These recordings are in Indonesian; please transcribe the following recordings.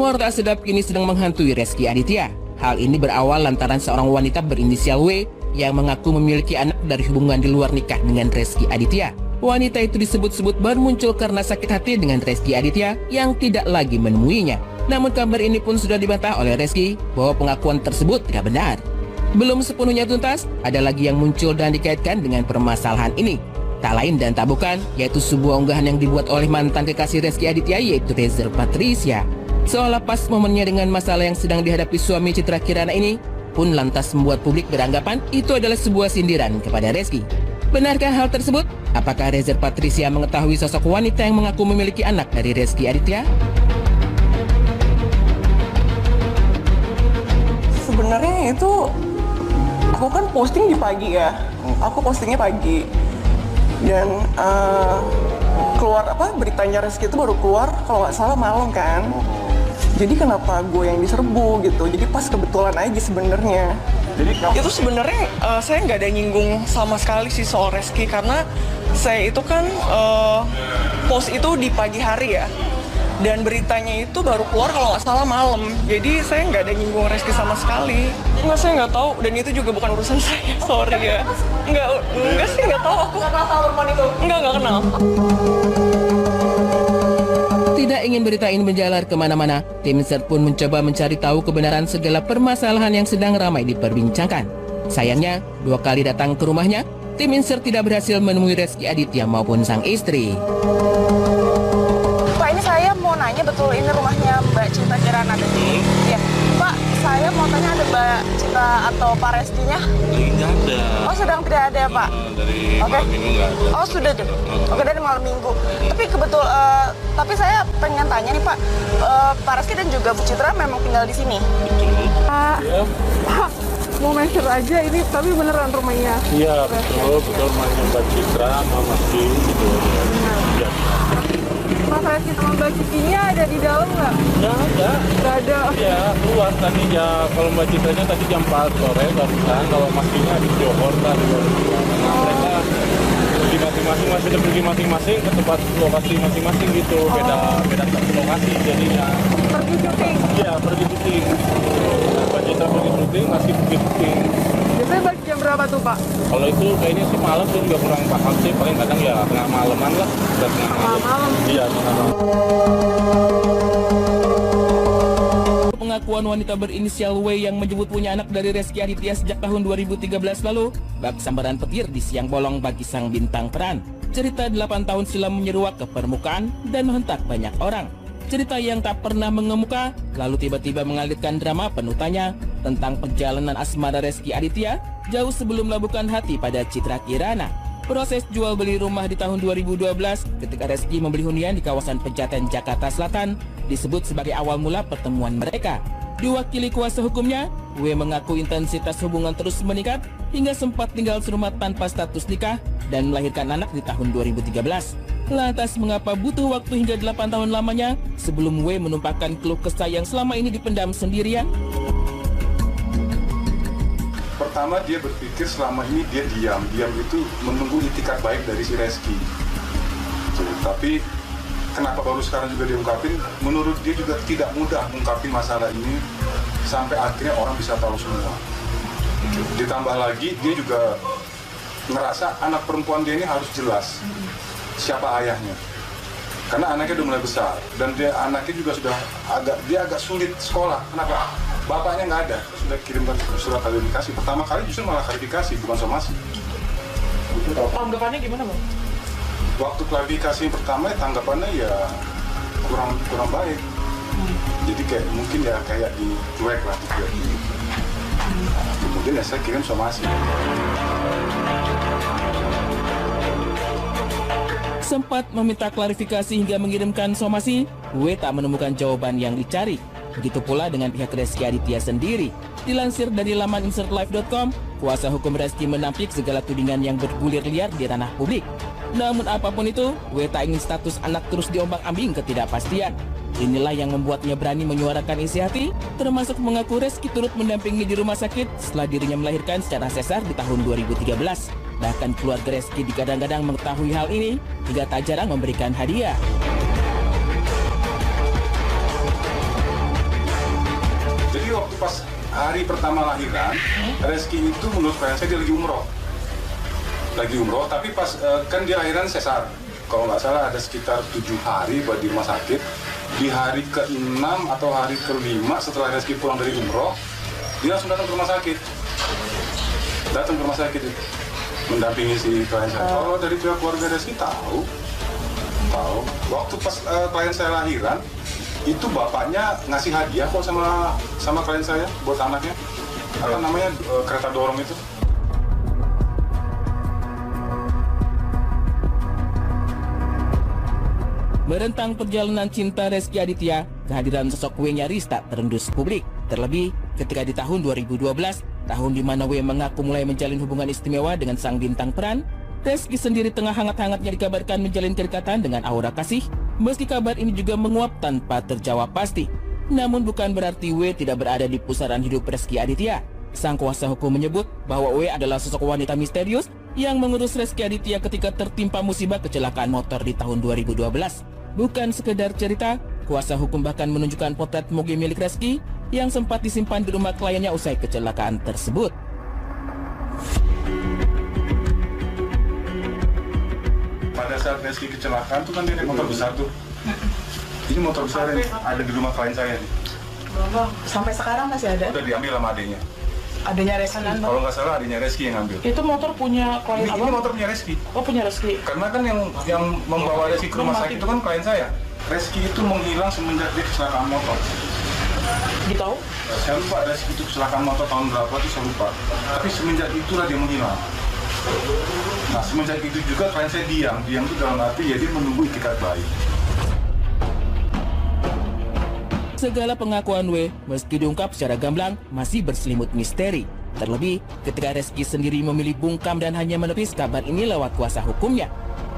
Rumor tak sedap kini sedang menghantui Rezky Aditya. Hal ini berawal lantaran seorang wanita berinisial W yang mengaku memiliki anak dari hubungan di luar nikah dengan Rezky Aditya. Wanita itu disebut-sebut baru muncul karena sakit hati dengan Rezky Aditya yang tidak lagi menemuinya. Namun kabar ini pun sudah dibantah oleh Rezky bahwa pengakuan tersebut tidak benar. Belum sepenuhnya tuntas, ada lagi yang muncul dan dikaitkan dengan permasalahan ini. Tak lain dan tak bukan, yaitu sebuah unggahan yang dibuat oleh mantan kekasih Rezky Aditya, yaitu Reza Patricia. Seolah pas momennya dengan masalah yang sedang dihadapi suami Citra Kirana ini, pun lantas membuat publik beranggapan itu adalah sebuah sindiran kepada Rezky. Benarkah hal tersebut? Apakah Reza Patricia mengetahui sosok wanita yang mengaku memiliki anak dari Rezky Aditya? Sebenarnya itu aku kan posting di pagi ya. Aku postingnya pagi. Dan keluar beritanya Rezky itu baru keluar kalau nggak salah malam kan. Jadi kenapa gue yang diserbu gitu? Jadi pas kebetulan aja sebenarnya. Jadi itu sebenarnya saya nggak ada nyinggung sama sekali sih soal Rezky karena saya itu kan post itu di pagi hari ya. Dan beritanya itu baru keluar kalau nggak salah malam. Jadi saya nggak ada nyinggung Rezky sama sekali. Enggak, saya nggak tahu. Dan itu juga bukan urusan saya. Sorry ya. Enggak sih, nggak tahu aku. Nggak tahu perempuan itu? Nggak kenal. Tidak ingin berita ini menjalar kemana-mana, tim SER pun mencoba mencari tahu kebenaran segala permasalahan yang sedang ramai diperbincangkan. Sayangnya, 2 kali datang ke rumahnya, tim SER tidak berhasil menemui Rezky Aditya maupun sang istri. Pak, ini saya mau nanya, betul ini rumahnya Mbak Citra Kirana tadi? Ya, Pak, saya mau tanya ada Mbak Citra atau Pak Rezky-nya? Nggak ada. Oh, sedang tidak ada ya, Pak? Dari malam minggu nggak ada. Oh, sudah deh. Oke, dari malam minggu. Tapi saya pengen tanya nih, Pak. Pak Rezky dan juga Bu Citra memang tinggal di sini? Pak, mau measure aja ini, tapi beneran rumahnya? Iya, betul rumahnya Mbak Citra sama Mas Kim gitu. Ya. Mas Rezky sama Mbak Cikinya ada di dalam nggak? Nggak ada. Nggak ada. Ya, keluar tadi ya. Kalau Mbak Citranya tadi jam 4 sore barusan. Kalau Mas Kimnya di Johor tadi barusan. Mereka pergi masing-masing, masih ada pergi masing-masing ke tempat lokasi masing-masing gitu. Beda lokasi jadinya. Pergi syuting? Iya, pergi syuting. Mbak Citra pergi syuting, masih pergi syuting. Biasanya balik jam berapa tuh, Pak? Kalau itu kayaknya sih malam tuh juga kurang paham sih, paling kadang ya tengah malaman lah, udah tengah malam. Iya, tengah malam. Pengakuan wanita berinisial W yang menyebut punya anak dari Rezky Aditya sejak tahun 2013 lalu bak sambaran petir di siang bolong bagi sang bintang peran. Cerita 8 tahun silam menyeruak ke permukaan dan menghentak banyak orang. Cerita yang tak pernah mengemuka, lalu tiba-tiba mengalirkan drama penuh tanya tentang perjalanan asmara Rezky Aditya jauh sebelum melabuhkan hati pada Citra Kirana. Proses jual beli rumah di tahun 2012 ketika Rezky membeli hunian di kawasan Pejaten, Jakarta Selatan disebut sebagai awal mula pertemuan mereka. Diwakili kuasa hukumnya, W mengaku intensitas hubungan terus meningkat hingga sempat tinggal serumah tanpa status nikah dan melahirkan anak di tahun 2013. Lantas mengapa butuh waktu hingga 8 tahun lamanya sebelum W menumpahkan keluh kesah yang selama ini dipendam sendirian? Pertama dia berpikir selama ini dia diam itu menunggu itikat baik dari si Rezky. Tapi kenapa baru sekarang juga diungkapin? Menurut dia juga tidak mudah mengungkapin masalah ini sampai akhirnya orang bisa tahu semua. Ditambah lagi dia juga ngerasa anak perempuan dia ini harus jelas siapa ayahnya. Karena anaknya udah mulai besar dan anaknya juga sudah agak sulit sekolah. Kenapa? Bapaknya nggak ada, sudah kirimkan surat klarifikasi. Pertama kali justru malah klarifikasi, bukan somasi. Tanggapannya gimana, Bang? Waktu klarifikasi yang pertama, tanggapannya ya kurang baik. Jadi mungkin kayak dicuek lah. Kemudian ya saya kirim somasi. Sempat meminta klarifikasi hingga mengirimkan somasi, W tak menemukan jawaban yang dicari. Begitu pula dengan pihak Rezky Aditya sendiri. Dilansir dari laman insertlife.com, kuasa hukum Rezky menampik segala tudingan yang bergulir liar di ranah publik. Namun apapun itu, W tak ingin status anak terus diombang-ambing ketidakpastian. Inilah yang membuatnya berani menyuarakan isi hati, termasuk mengaku Rezky turut mendampingi di rumah sakit setelah dirinya melahirkan secara sesar di tahun 2013. Bahkan keluarga Rezky digadang-gadang mengetahui hal ini hingga tak jarang memberikan hadiah. waktu pas hari pertama lahiran, Reski itu menurut klien saya dia lagi umroh, tapi pas kan dia lahiran sesar. Kalau nggak salah ada sekitar 7 hari buat di rumah sakit. Di hari ke-6 atau hari ke-5 setelah Reski pulang dari umroh, dia langsung datang ke rumah sakit. Mendampingi si klien saya. Kalau dari pihak keluarga Reski tahu. Waktu pas klien saya lahiran, itu bapaknya ngasih hadiah kok sama klien saya buat anaknya. Apa namanya kereta dorong itu. Merentang perjalanan cinta Reski Aditya, kehadiran sosok W nyaris tak terendus publik. Terlebih ketika di tahun 2012, tahun di mana W mengaku mulai menjalin hubungan istimewa dengan sang bintang peran, Reski sendiri tengah hangat-hangatnya dikabarkan menjalin kedekatan dengan Aura Kasih. Meski kabar ini juga menguap tanpa terjawab pasti. Namun bukan berarti W tidak berada di pusaran hidup Reski Aditya. Sang kuasa hukum menyebut bahwa W adalah sosok wanita misterius yang mengurus Reski Aditya ketika tertimpa musibah kecelakaan motor di tahun 2012. Bukan sekedar cerita, kuasa hukum bahkan menunjukkan potret moge milik Reski yang sempat disimpan di rumah kliennya usai kecelakaan tersebut. Pada saat Reski kecelakaan tuh kan dia naik motor besar tuh. Ini motor besar yang ada di rumah klien saya nih. Sampai sekarang masih ada? Udah diambil sama adiknya. Adanya Reski. Kalau nggak salah adiknya Reski yang ngambil. Itu motor punya klien Ini motor punya Reski. Oh, punya Reski. Karena kan yang membawa Reski ke rumah sakit itu kan klien saya. Reski itu menghilang semenjak dia kecelakaan motor. Gitu? Saya lupa Reski itu kecelakaan motor tahun berapa itu saya lupa. Tapi semenjak itulah dia menghilang. Nah semenjak itu juga klien saya diam itu dalam arti ya dia menunggu itikat baik. Segala pengakuan W, meski diungkap secara gamblang, masih berselimut misteri. Terlebih, ketika Reski sendiri memilih bungkam dan hanya menepis kabar ini lewat kuasa hukumnya.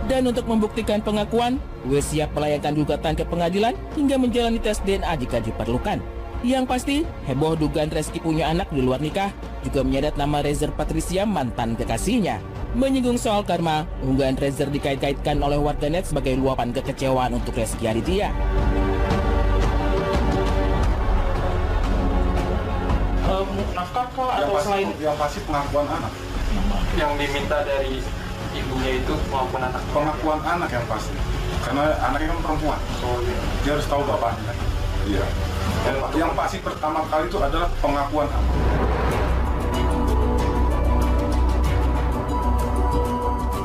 Dan untuk membuktikan pengakuan, W siap melayangkan gugatan ke pengadilan hingga menjalani tes DNA jika diperlukan. Yang pasti, heboh dugaan Reski punya anak di luar nikah juga menyeret nama Rezer Patricia, mantan kekasihnya. Menyinggung soal karma, unggahan Rezer dikait-kaitkan oleh warganet sebagai luapan kekecewaan untuk Reski Aditya. Nafkah kah atau selain Yang pasti pengakuan anak. Yang diminta dari ibunya itu maupun anak? Pengakuan anak yang pasti. Karena anaknya kan perempuan. Dia harus tahu bapaknya. Iya. Yang pasti pertama kali itu adalah pengakuan anak.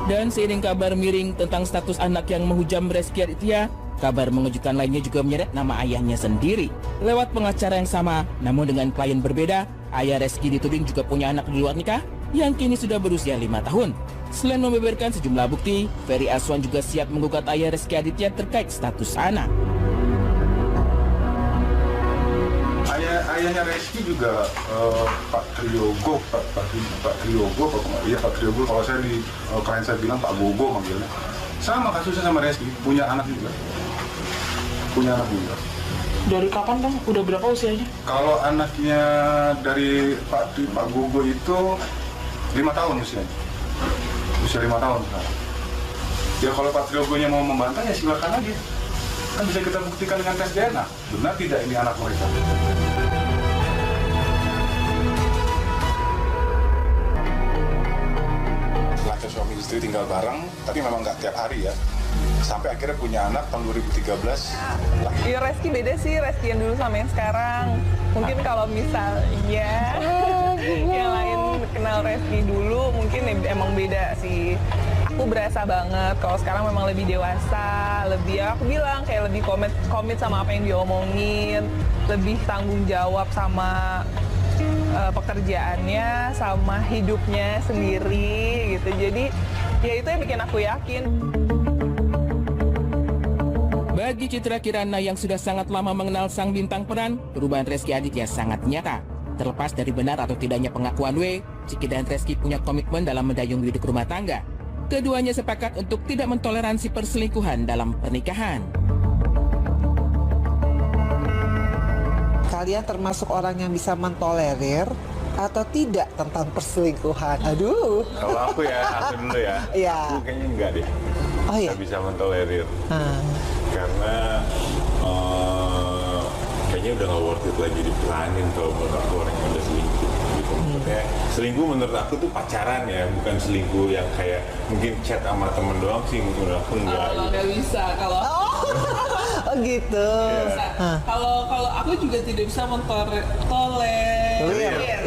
Dan seiring kabar miring tentang status anak yang menghujam Reski Aditya, kabar mengejutkan lainnya juga menyeret nama ayahnya sendiri. Lewat pengacara yang sama, namun dengan klien berbeda, ayah Reski dituding juga punya anak di luar nikah yang kini sudah berusia 5 tahun. Selain membeberkan sejumlah bukti, Ferry Aswan juga siap menggugat ayah Reski Aditya terkait status anak. Ayahnya Reski juga Pak Triyogo, Pak Triyogo. Kalau saya di klien saya bilang Pak Gogo manggilnya. Sama kasusnya sama Reski, punya anak juga. dari kapan Bang? Udah berapa usianya? Kalau anaknya dari Pak Gogo itu 5 tahun usianya. Usia 5 tahun sekarang. Ya kalau Pak Triyogonya mau membantah ya silakan aja. Kan bisa kita buktikan dengan tes DNA. Benar tidak ini anak mereka? Laki suami istri tinggal bareng, tapi memang nggak tiap hari ya. Sampai akhirnya punya anak tahun 2013. Ya Reski beda sih, Reski yang dulu sama yang sekarang. Mungkin kalau misalnya yang lain kenal Reski dulu, mungkin emang beda sih. Aku berasa banget kalau sekarang memang lebih dewasa, lebih ya aku bilang kayak lebih komit sama apa yang diomongin, lebih tanggung jawab sama pekerjaannya, sama hidupnya sendiri gitu. Jadi ya itu yang bikin aku yakin. Bagi Citra Kirana yang sudah sangat lama mengenal sang bintang peran, perubahan Reski Aditya sangat nyata. Terlepas dari benar atau tidaknya pengakuan W, Ciki dan Reski punya komitmen dalam mendayung hidup rumah tangga. Keduanya sepakat untuk tidak mentoleransi perselingkuhan dalam pernikahan. Kalian termasuk orang yang bisa mentolerir atau tidak tentang perselingkuhan? Aduh. Kalau aku dulu ya. Iya. Aku kayaknya enggak deh. Oh iya. Nggak bisa mentolerir. Karena kayaknya kayaknya udah nggak worth it lagi diperanin kalau menurut aku orang yang udah selingkuh gitu. Maksudnya selingkuh menurut aku tuh pacaran ya, bukan selingkuh yang kayak mungkin chat sama temen doang sih, menurut aku enggak. Kalau nggak bisa, kalau Oh gitu. kalau aku juga tidak bisa mentolerir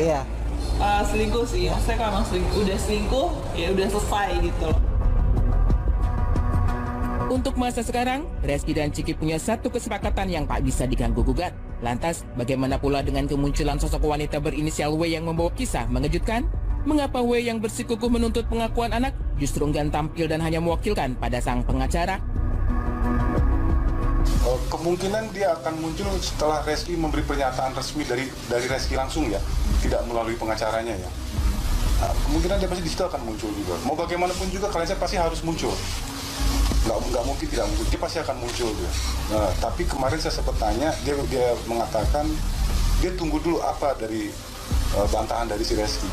Iya. selingkuh sih. Maksudnya kalau udah selingkuh ya udah selesai gitu loh. Untuk masa sekarang, Reski dan Ciki punya satu kesepakatan yang tak bisa diganggu-gugat. Lantas, bagaimana pula dengan kemunculan sosok wanita berinisial W yang membawa kisah mengejutkan? Mengapa W yang bersikukuh menuntut pengakuan anak justru enggan tampil dan hanya mewakilkan pada sang pengacara? Kemungkinan dia akan muncul setelah Reski memberi pernyataan resmi dari Reski langsung ya, tidak melalui pengacaranya ya. Nah, kemungkinan dia pasti di situ akan muncul juga. Mau bagaimanapun juga kalian saya pasti harus muncul. Nggak mungkin tidak muncul, dia pasti akan muncul dia. Nah, tapi kemarin saya sempat tanya, dia mengatakan dia tunggu dulu apa dari bantahan dari si Reski.